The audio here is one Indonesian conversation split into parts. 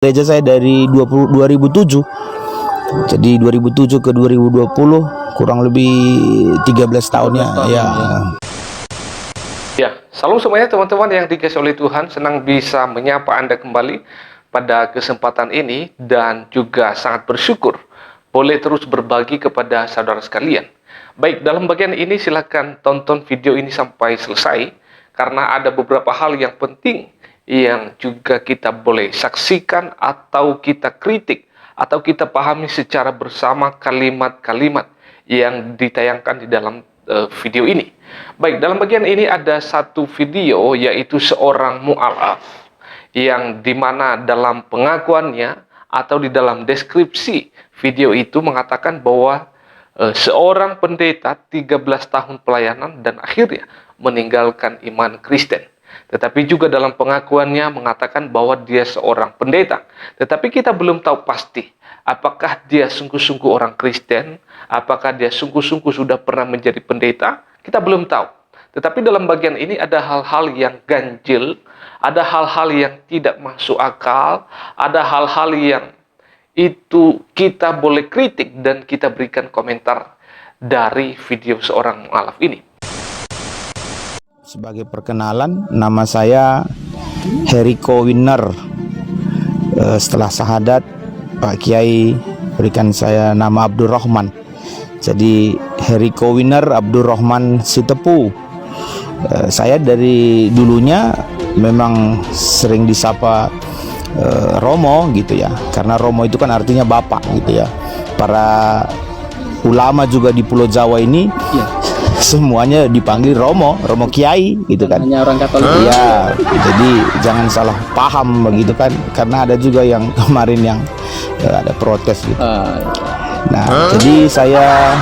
Gereja saya dari 2007. Jadi 2007 ke 2020 kurang lebih 13 tahun ya. Ya, salam semuanya teman-teman yang dikasihi oleh Tuhan. Senang bisa menyapa Anda kembali pada kesempatan ini dan juga sangat bersyukur boleh terus berbagi kepada saudara sekalian. Baik, dalam bagian ini silakan tonton video ini sampai selesai karena ada beberapa hal yang penting yang juga kita boleh saksikan atau kita kritik atau kita pahami secara bersama kalimat-kalimat yang ditayangkan di dalam video ini. Baik, dalam bagian ini ada satu video yaitu seorang mu'alaf yang dimana dalam pengakuannya atau di dalam deskripsi video itu mengatakan bahwa seorang pendeta 13 tahun pelayanan dan akhirnya meninggalkan iman Kristen. Tetapi juga dalam pengakuannya mengatakan bahwa dia seorang pendeta. Tetapi kita belum tahu pasti apakah dia sungguh-sungguh orang Kristen, apakah dia sungguh-sungguh sudah pernah menjadi pendeta, kita belum tahu. Tetapi dalam bagian ini ada hal-hal yang ganjil, ada hal-hal yang tidak masuk akal, ada hal-hal yang itu kita boleh kritik dan kita berikan komentar dari video seorang mu'alaf ini. Sebagai perkenalan, nama saya Heriko Winner. Setelah syahadat, Pak Kiai berikan saya nama Abdurrahman. Jadi Heriko Winner Abdurrahman Sitepu. Saya dari dulunya memang sering disapa Romo gitu ya, karena Romo itu kan artinya bapak gitu ya. Para ulama juga di Pulau Jawa ini semuanya dipanggil Romo Kiai gitu kan. Hanya orang Katolik. Iya, jadi jangan salah paham begitu kan, karena ada juga yang kemarin yang ada protes gitu. Nah, jadi saya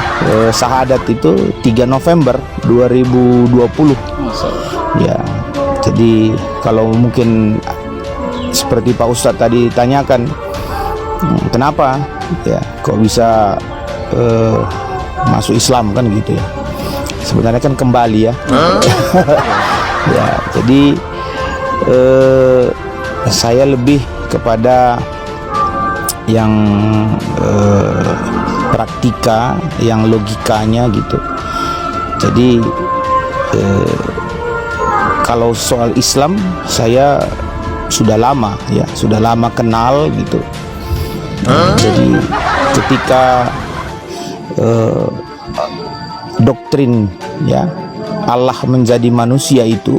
syahadat itu 3 November 2020. Ya, jadi kalau mungkin seperti Pak Ustadz tadi tanyakan, kenapa ya kok bisa masuk Islam kan gitu ya. Sebenarnya kan kembali ya. Ya, jadi saya lebih kepada yang praktika, yang logikanya gitu. Jadi kalau soal Islam saya sudah lama ya, sudah lama kenal gitu. Jadi ketika doktrin ya Allah menjadi manusia itu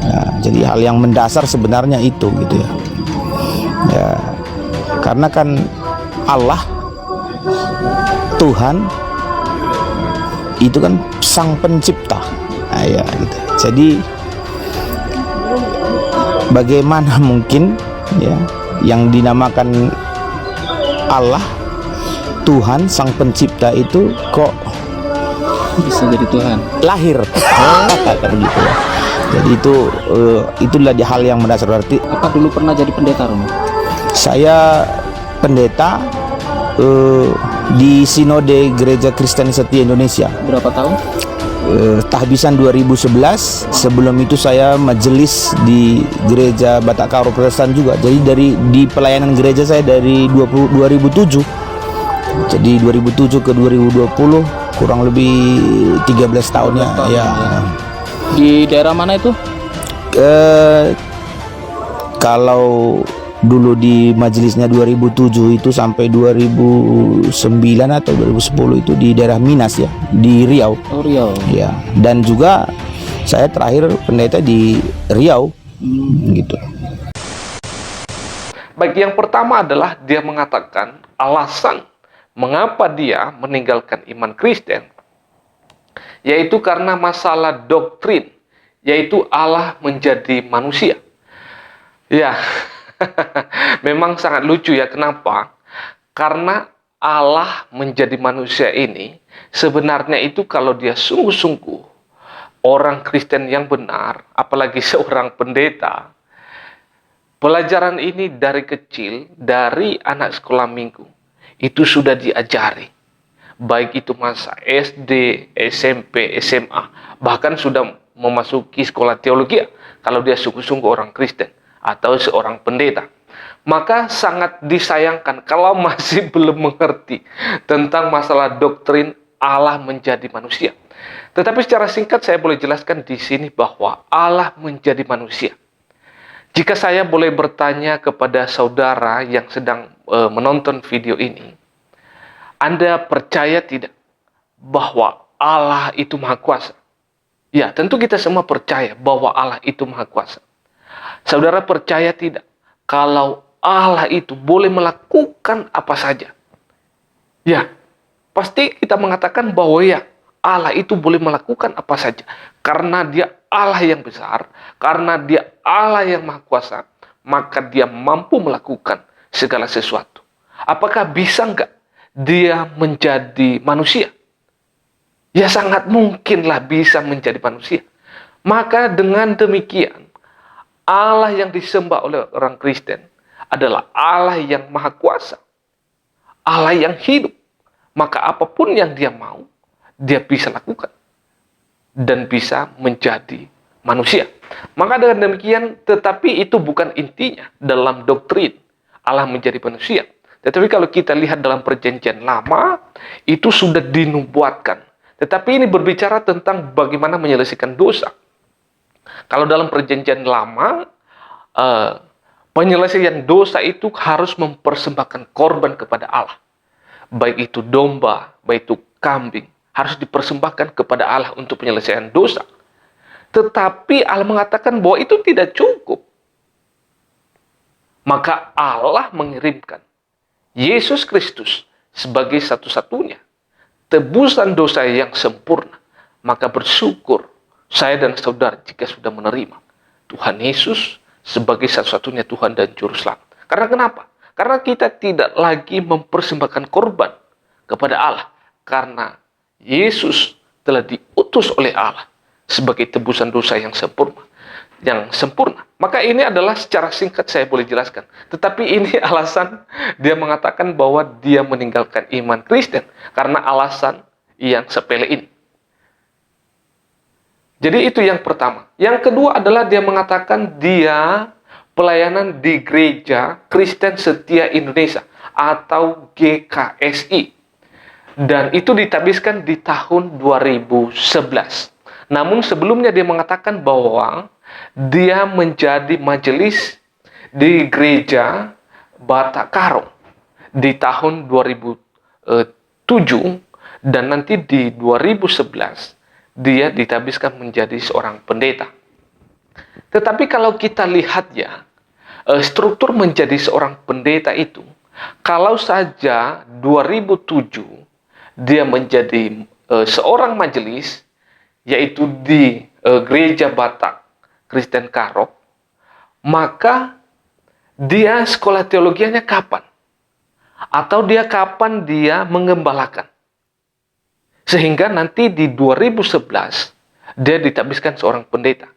ya, jadi hal yang mendasar sebenarnya itu gitu ya. Ya, karena kan Allah Tuhan itu kan sang pencipta. Nah, ya gitu. Jadi bagaimana mungkin ya yang dinamakan Allah Tuhan sang pencipta itu kok Bisa jadi Tuhan. lahir kan gitu ya. Jadi itulah hal yang mendasar. Berarti Apa dulu pernah jadi pendeta, Romo? saya pendeta di Sinode Gereja Kristen Setia Indonesia. Berapa tahun? Tahbisan 2011. Sebelum itu saya majelis di Gereja Batak Karo Protestan juga. Jadi di pelayanan gereja saya dari 2007. Jadi 2007 ke 2020 kurang lebih 13 tahun ya. Di daerah mana itu? Kalau dulu di majelisnya 2007 itu sampai 2009 atau 2010 itu di daerah Minas ya, di Riau. Oh, Riau. Ya, dan juga saya terakhir pendeta di Riau gitu. Baik, yang pertama adalah dia mengatakan alasan mengapa dia meninggalkan iman Kristen, yaitu karena masalah doktrin, yaitu Allah menjadi manusia. Ya, memang sangat lucu ya. Kenapa? Karena Allah menjadi manusia ini sebenarnya itu kalau dia sungguh-sungguh orang Kristen yang benar, apalagi seorang pendeta, pelajaran ini dari kecil, dari anak sekolah minggu itu sudah diajari, baik itu masa SD, SMP, SMA, bahkan sudah memasuki sekolah teologi kalau dia sungguh-sungguh orang Kristen atau seorang pendeta. Maka sangat disayangkan kalau masih belum mengerti tentang masalah doktrin Allah menjadi manusia. Tetapi secara singkat saya boleh jelaskan di sini bahwa Allah menjadi manusia. Jika saya boleh bertanya kepada saudara yang sedang menonton video ini, Anda percaya tidak bahwa Allah itu Maha Kuasa? Ya, tentu kita semua percaya bahwa Allah itu Maha Kuasa. Saudara percaya tidak kalau Allah itu boleh melakukan apa saja? Ya, pasti kita mengatakan bahwa ya, Allah itu boleh melakukan apa saja. Karena dia Allah yang besar, karena dia Allah yang Maha Kuasa, maka dia mampu melakukan segala sesuatu. Apakah bisa enggak dia menjadi manusia? Ya sangat mungkinlah bisa menjadi manusia. Maka dengan demikian, Allah yang disembah oleh orang Kristen adalah Allah yang Maha Kuasa, Allah yang hidup. Maka apapun yang dia mau, dia bisa lakukan dan bisa menjadi manusia. Maka dengan demikian, tetapi itu bukan intinya dalam doktrin Allah menjadi manusia. Tetapi kalau kita lihat dalam perjanjian lama, itu sudah dinubuatkan. Tetapi ini berbicara tentang bagaimana menyelesaikan dosa. Kalau dalam perjanjian lama, penyelesaian dosa itu harus mempersembahkan korban kepada Allah. Baik itu domba, baik itu kambing, harus dipersembahkan kepada Allah untuk penyelesaian dosa. Tetapi Allah mengatakan bahwa itu tidak cukup. Maka Allah mengirimkan Yesus Kristus sebagai satu-satunya tebusan dosa yang sempurna. Maka bersyukur saya dan saudara jika sudah menerima Tuhan Yesus sebagai satu-satunya Tuhan dan Juru Selamat. Karena kenapa? Karena kita tidak lagi mempersembahkan korban kepada Allah. Karena Yesus telah diutus oleh Allah sebagai tebusan dosa yang sempurna. Maka ini adalah secara singkat saya boleh jelaskan. Tetapi ini alasan dia mengatakan bahwa dia meninggalkan iman Kristen. Karena alasan yang sepele ini. Jadi itu yang pertama. Yang kedua adalah dia mengatakan dia pelayanan di Gereja Kristen Setia Indonesia atau GKSI. Dan itu ditabiskan di tahun 2011. Namun sebelumnya dia mengatakan bahwa dia menjadi majelis di Gereja Batak Karo di tahun 2007 dan nanti di 2011 dia ditabiskan menjadi seorang pendeta. Tetapi kalau kita lihat ya, struktur menjadi seorang pendeta itu, kalau saja 2007 dia menjadi seorang majelis, yaitu di Gereja Batak Kristen Karo, maka dia sekolah teologianya kapan? Atau dia kapan dia mengembalakan? Sehingga nanti di 2011 dia ditabiskan seorang pendeta.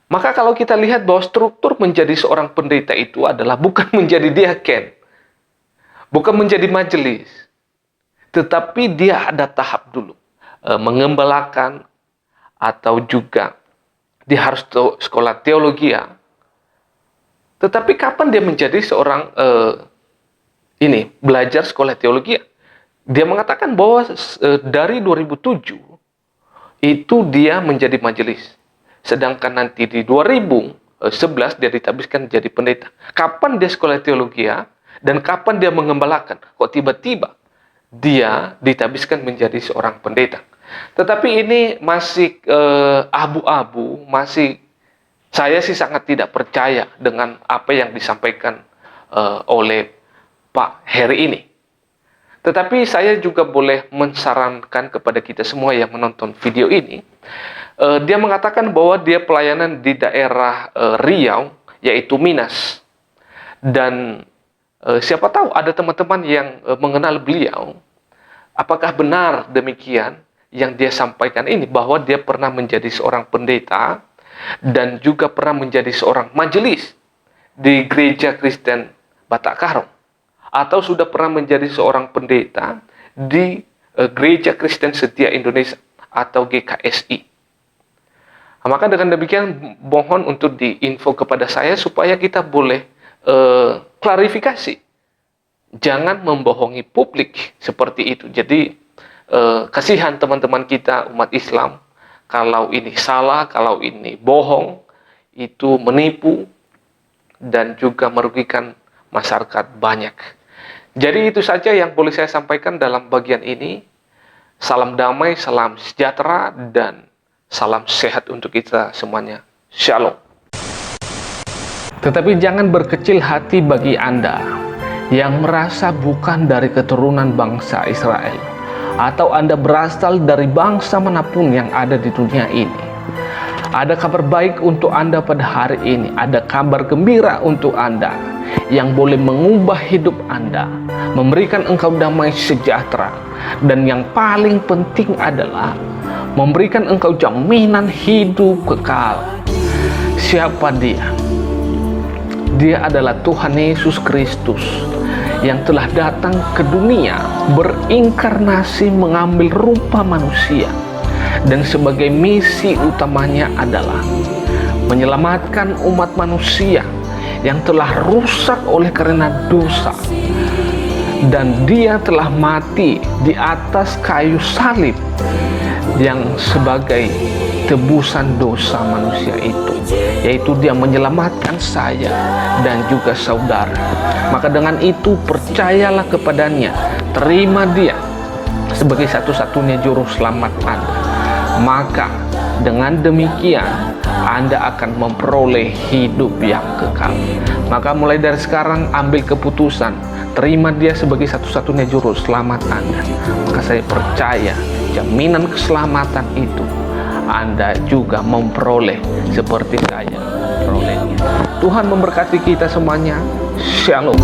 Maka kalau kita lihat bahwa struktur menjadi seorang pendeta itu adalah bukan menjadi diaken, bukan menjadi majelis, tetapi dia ada tahap dulu. Mengembalakan, atau juga dia harus sekolah teologi. Tetapi kapan dia menjadi seorang belajar sekolah teologi? Dia mengatakan bahwa dari 2007 itu dia menjadi majelis. Sedangkan nanti di 2011 dia ditabiskan jadi pendeta. Kapan dia sekolah teologi dan kapan dia mengembalakan? Kok tiba-tiba dia ditabiskan menjadi seorang pendeta? Tetapi ini masih abu-abu, saya sih sangat tidak percaya dengan apa yang disampaikan oleh Pak Heri ini. Tetapi saya juga boleh mensarankan kepada kita semua yang menonton video ini. Dia mengatakan bahwa dia pelayanan di daerah Riau, yaitu Minas. Dan siapa tahu ada teman-teman yang mengenal beliau. Apakah benar demikian yang dia sampaikan ini, bahwa dia pernah menjadi seorang pendeta dan juga pernah menjadi seorang majelis di Gereja Kristen Batak Karo, atau sudah pernah menjadi seorang pendeta di Gereja Kristen Setia Indonesia atau GKSI. Maka dengan demikian mohon untuk diinfo kepada saya supaya kita boleh klarifikasi. Jangan membohongi publik seperti itu. Jadi kasihan teman-teman kita umat Islam kalau ini salah, kalau ini bohong, itu menipu dan juga merugikan masyarakat banyak. Jadi itu saja yang boleh saya sampaikan dalam bagian ini. Salam damai, salam sejahtera, dan salam sehat untuk kita semuanya. Shalom. Tetapi jangan berkecil hati bagi Anda yang merasa bukan dari keturunan bangsa Israel, atau Anda berasal dari bangsa manapun yang ada di dunia ini. Ada kabar baik untuk Anda pada hari ini. Ada kabar gembira untuk Anda yang boleh mengubah hidup Anda, memberikan engkau damai sejahtera, dan yang paling penting adalah memberikan engkau jaminan hidup kekal. Siapa dia? Dia adalah Tuhan Yesus Kristus yang telah datang ke dunia, berinkarnasi, mengambil rupa manusia, dan sebagai misi utamanya adalah menyelamatkan umat manusia yang telah rusak oleh karena dosa. Dan dia telah mati di atas kayu salib yang sebagai tebusan dosa manusia itu, yaitu dia menyelamatkan saya dan juga saudara. Maka dengan itu percayalah kepadanya, terima dia sebagai satu-satunya juru selamat Anda. Maka dengan demikian Anda akan memperoleh hidup yang kekal. Maka mulai dari sekarang ambil keputusan, terima dia sebagai satu-satunya juru selamat Anda. Maka saya percaya jaminan keselamatan itu Anda juga memperoleh seperti saya memperolehnya. Tuhan memberkati kita semuanya. Shalom.